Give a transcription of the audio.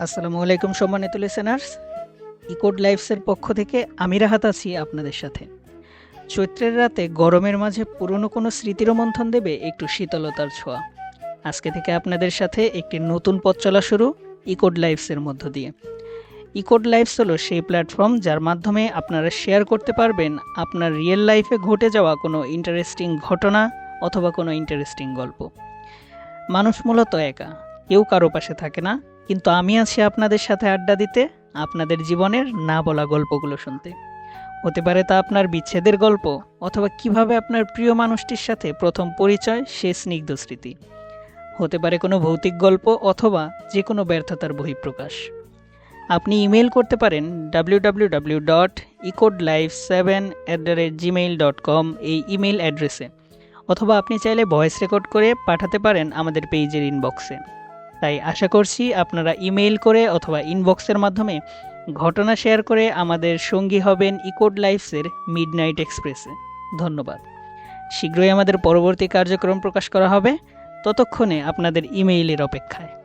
আসসালামু আলাইকুম সম্মানিত লিসেনার্স, ইকোড লাইফসের পক্ষ থেকে আমি রাহাত আছি আপনাদের সাথে। চৈত্রের রাতে গরমের মাঝে পুরনো কোনো স্মৃতির মন্থন দেবে একটু শীতলতার ছোঁয়া। আজকে থেকে আপনাদের সাথে একটি নতুন পথ চলা শুরু ইকোড লাইফসের মধ্য দিয়ে। ইকোড লাইফস হলো সেই প্ল্যাটফর্ম যার মাধ্যমে আপনারা শেয়ার করতে পারবেন আপনার রিয়েল লাইফে ঘটে যাওয়া কোনো ইন্টারেস্টিং ঘটনা অথবা কোনো ইন্টারেস্টিং গল্প। মানুষ মূলত একা, কেউ কারো পাশে থাকে না, কিন্তু আমি আছি আপনাদের সাথে আড্ডা দিতে, আপনাদের জীবনের না বলা গল্পগুলো শুনতে। হতে পারে তা আপনার বিচ্ছেদের গল্প, অথবা কিভাবে আপনার প্রিয় মানুষটির সাথে প্রথম পরিচয়, সে স্নিগ্ধ স্মৃতি। হতে পারে কোনো ভৌতিক গল্প, অথবা যে কোনো ব্যর্থতার বহিঃপ্রকাশ। আপনি ইমেল করতে পারেন www.ecodelife7@gmail.com এই ইমেল অ্যাড্রেসে, অথবা আপনি চাইলে ভয়েস রেকর্ড করে পাঠাতে পারেন আমাদের পেজের ইনবক্সে। তাই আশা করছি আপনারা ইমেইল করে অথবা ইনবক্সের মাধ্যমে ঘটনা শেয়ার করে আমাদের সঙ্গী হবেন ইকোড লাইফসের মিডনাইট এক্সপ্রেসে। ধন্যবাদ। শীঘ্রই আমাদের পরবর্তী কার্যক্রম প্রকাশ করা হবে, ততক্ষণে আপনাদের ইমেইলের অপেক্ষায়।